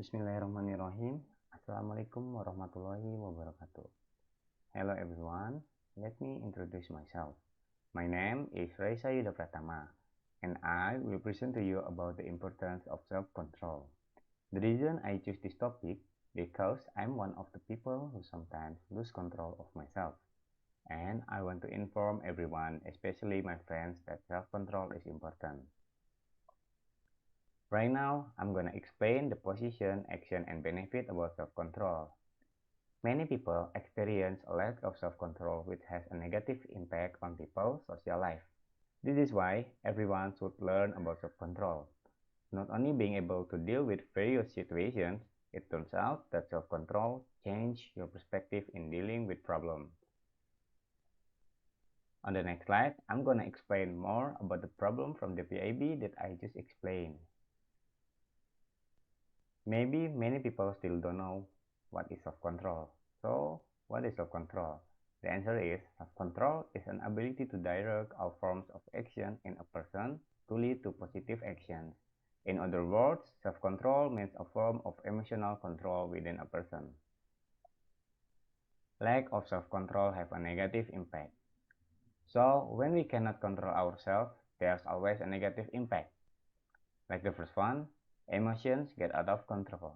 Bismillahirrahmanirrahim. Assalamualaikum warahmatullahi wabarakatuh. Hello everyone, let me introduce myself. My name is Rayisa Yudha Pratama, and I will present to you about the importance of self-control. The reason I choose this topic because I'm one of the people who sometimes lose control of myself. And I want to inform everyone, especially my friends, that self-control is important. Right now, I'm gonna explain the position, action, and benefit about self-control. Many people experience a lack of self-control which has a negative impact on people's social life. This is why everyone should learn about self-control. Not only being able to deal with various situations, it turns out that self-control changes your perspective in dealing with problems. On the next slide, I'm gonna explain more about the problem from the PIB that I just explained. Maybe many people still don't know what is self-control. So, what is self-control? The answer is self-control is an ability to direct all forms of action in a person to lead to positive actions. In other words, self-control means a form of emotional control within a person. Lack of self-control have a negative impact. So, when we cannot control ourselves, there's always a negative impact. Like the first one, emotions get out of control.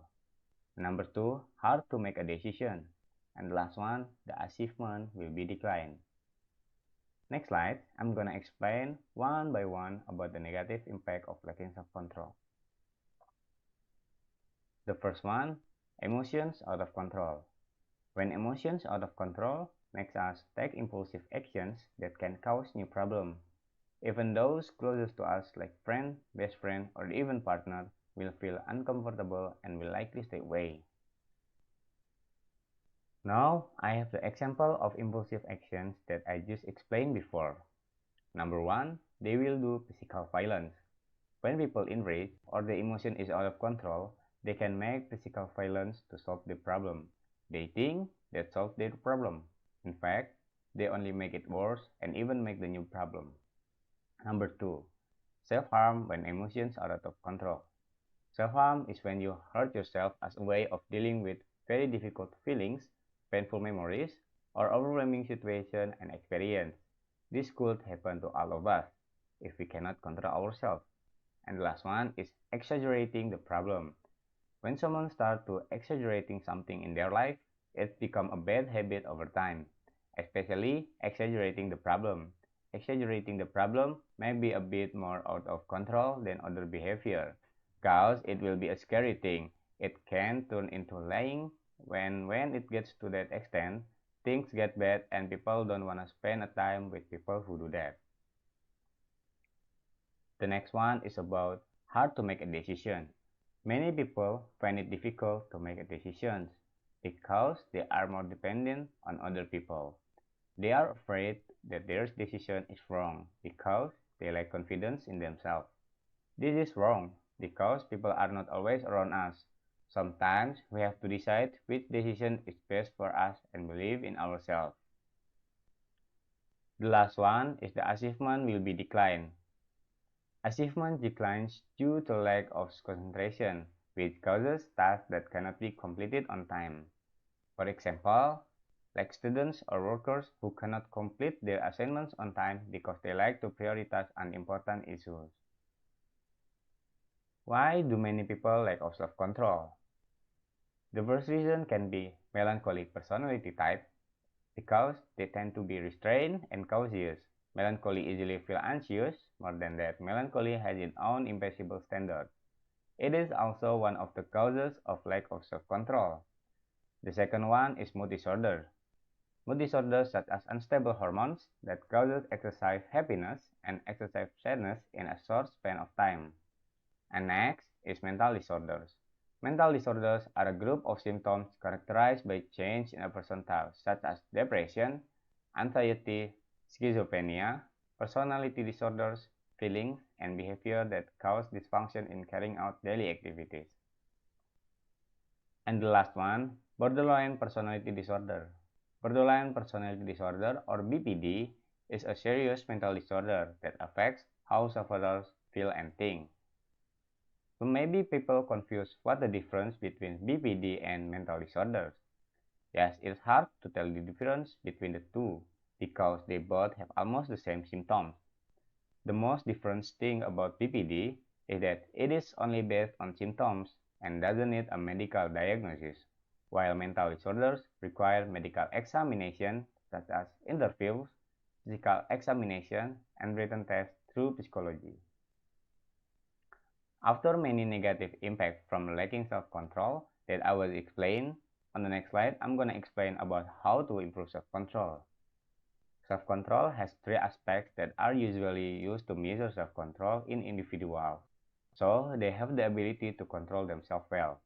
Number 2, hard to make a decision. And the last one, the achievement will be declined. Next slide, I'm gonna explain one by one about the negative impact of lacking self-control. The first one, emotions out of control. When emotions out of control makes us take impulsive actions that can cause new problems. Even those closest to us like friend, best friend, or even partner will feel uncomfortable and will likely stay away. Now, I have the example of impulsive actions that I just explained before. Number 1, they will do physical violence. When people enrage or the emotion is out of control, they can make physical violence to solve the problem. They think that solves their problem. In fact, they only make it worse and even make the new problem. Number 2, self-harm when emotions are out of control. Self-harm is when you hurt yourself as a way of dealing with very difficult feelings, painful memories, or overwhelming situation and experience. This could happen to all of us if we cannot control ourselves. And the last one is exaggerating the problem. When someone starts to exaggerating something in their life, it becomes a bad habit over time, especially exaggerating the problem. Exaggerating the problem may be a bit more out of control than other behavior, because it will be a scary thing. It can turn into lying. When it gets to that extent, things get bad and people don't want to spend a time with people who do that. The next one is about hard to make a decision. Many people find it difficult to make decisions because they are more dependent on other people. They are afraid that their decision is wrong because they lack confidence in themselves. This is wrong because people are not always around us. Sometimes we have to decide which decision is best for us and believe in ourselves. The last one is the achievement will be declined. Achievement declines due to lack of concentration, which causes tasks that cannot be completed on time. For example, like students or workers who cannot complete their assignments on time because they like to prioritize unimportant issues. Why do many people lack of self-control? The first reason can be melancholic personality type, because they tend to be restrained and cautious. Melancholy easily feel anxious. More than that, melancholy has its own impossible standard. It is also one of the causes of lack of self-control. The second one is mood disorder. Mood disorders such as unstable hormones that causes excessive happiness and excessive sadness in a short span of time. And next is mental disorders. Mental disorders are a group of symptoms characterized by change in a person's thoughts, such as depression, anxiety, schizophrenia, personality disorders, feelings, and behavior that cause dysfunction in carrying out daily activities. And the last one, borderline personality disorder. Borderline personality disorder, or BPD, is a serious mental disorder that affects how sufferers feel and think. So maybe people confuse what the difference between BPD and mental disorders. Yes, it's hard to tell the difference between the two because they both have almost the same symptoms. The most different thing about BPD is that it is only based on symptoms and doesn't need a medical diagnosis, while mental disorders require medical examination such as interviews, physical examination, and written tests through psychology. After many negative impacts from lacking self-control that I will explain, on the next slide, I'm going to explain about how to improve self-control. Self-control has three aspects that are usually used to measure self-control in individuals. So they have the ability to control themselves well.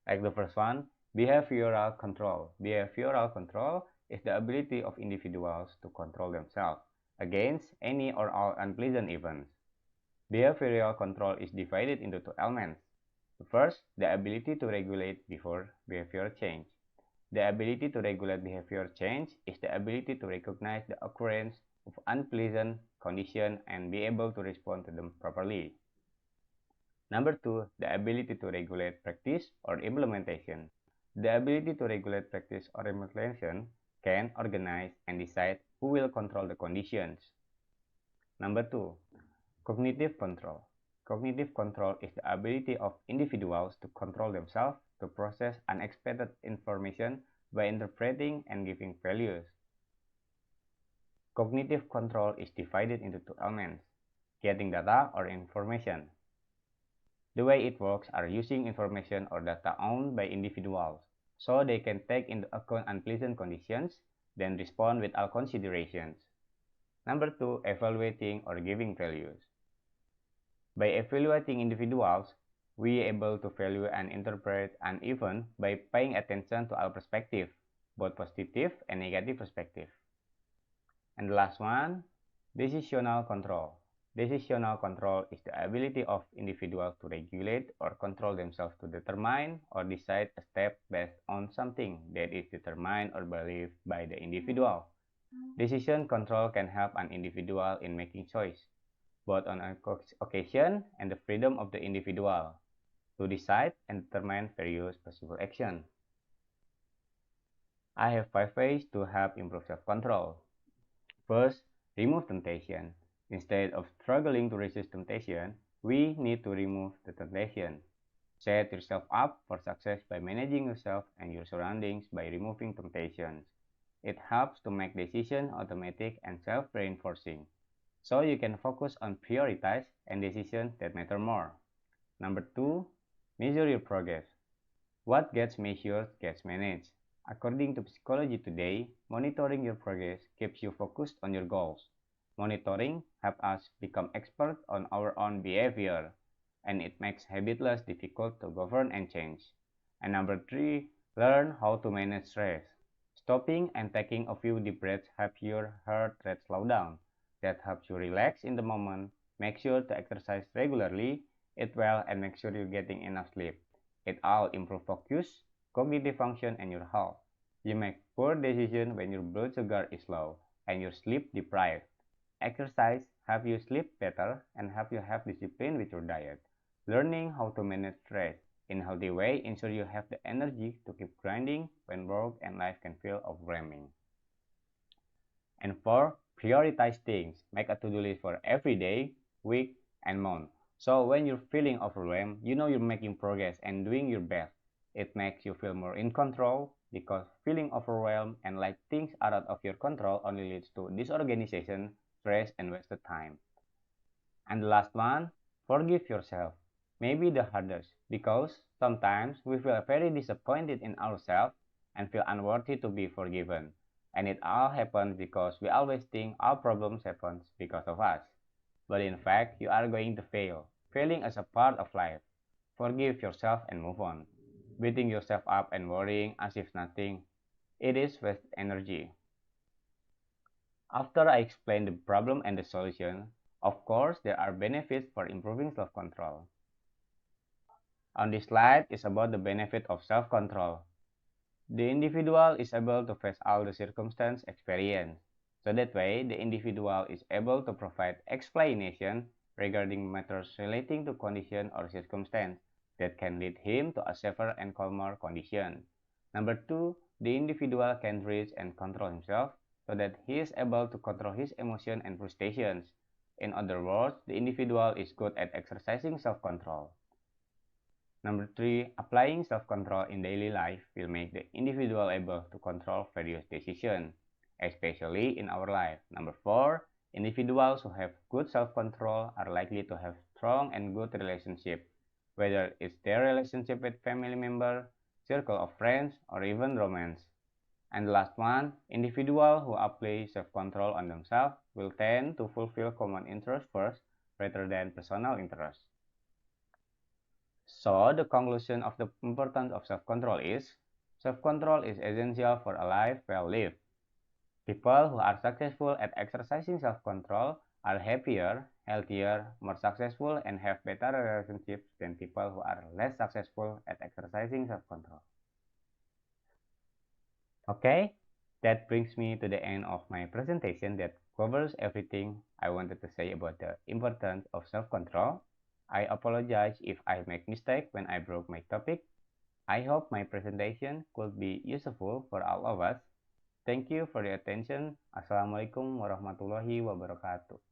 Like the first one, behavioral control. Behavioral control is the ability of individuals to control themselves against any or all unpleasant events. Behavioral control is divided into two elements. First, the ability to regulate before behavior change. The ability to regulate behavior change is the ability to recognize the occurrence of unpleasant conditions and be able to respond to them properly. Number two, the ability to regulate practice or implementation. The ability to regulate practice or implementation can organize and decide who will control the conditions. Number two, cognitive control. Cognitive control is the ability of individuals to control themselves to process unexpected information by interpreting and giving values. Cognitive control is divided into two elements, getting data or information. The way it works are using information or data owned by individuals, so they can take into account unpleasant conditions, then respond with all considerations. Number two, evaluating or giving values. By evaluating individuals, we are able to value and interpret an event by paying attention to all perspectives, both positive and negative perspective. And the last one, decisional control. Decisional control is the ability of individuals to regulate or control themselves to determine or decide a step based on something that is determined or believed by the individual. Decision control can help an individual in making choice, both on occasion and the freedom of the individual to decide and determine various possible actions. I have 5 ways to help improve self-control. First, remove temptation. Instead of struggling to resist temptation, we need to remove the temptation. Set yourself up for success by managing yourself and your surroundings by removing temptations. It helps to make decisions automatic and self-reinforcing, so you can focus on prioritize and decisions that matter more. Number two, measure your progress. What gets measured gets managed. According to Psychology Today, monitoring your progress keeps you focused on your goals. Monitoring helps us become expert on our own behavior, and it makes habit less difficult to govern and change. And number three, learn how to manage stress. Stopping and taking a few deep breaths helps your heart rate slow down. That helps you relax in the moment. Make sure to exercise regularly, eat well, and make sure you're getting enough sleep. It all improves focus, cognitive function, and your health. You make poor decisions when your blood sugar is low and you're sleep deprived. Exercise helps you sleep better and help you have discipline with your diet. Learning how to manage stress in a healthy way ensure you have the energy to keep grinding when work and life can feel overwhelming. And four, prioritize things. Make a to-do list for every day, week, and month. So when you're feeling overwhelmed, you know you're making progress and doing your best. It makes you feel more in control because feeling overwhelmed and like things are out of your control only leads to disorganization, stress, and wasted time. And the last one, forgive yourself. Maybe the hardest because sometimes we feel very disappointed in ourselves and feel unworthy to be forgiven. And it all happens because we always think our problems happen because of us. But in fact, you are going to fail. Failing is a part of life. Forgive yourself and move on. Beating yourself up and worrying as if nothing, it is waste energy. After I explain the problem and the solution, of course, there are benefits for improving self-control. On this slide is about the benefit of self-control. The individual is able to face all the circumstance experience. So that way, the individual is able to provide explanation regarding matters relating to condition or circumstance that can lead him to a safer and calmer condition. Number two, the individual can reach and control himself so that he is able to control his emotion and frustrations. In other words, the individual is good at exercising self-control. Number three, applying self-control in daily life will make the individual able to control various decisions, especially in our life. Number four, individuals who have good self-control are likely to have strong and good relationship, whether it's their relationship with family member, circle of friends, or even romance. And the last one, individuals who apply self-control on themselves will tend to fulfill common interests first rather than personal interests. So, the conclusion of the importance of self-control is self-control is essential for a life well lived. People who are successful at exercising self-control are happier, healthier, more successful, and have better relationships than people who are less successful at exercising self-control. Okay, that brings me to the end of my presentation that covers everything I wanted to say about the importance of self-control. I apologize if I make mistake when I broke my topic. I hope my presentation could be useful for all of us. Thank you for your attention. Assalamualaikum warahmatullahi wabarakatuh.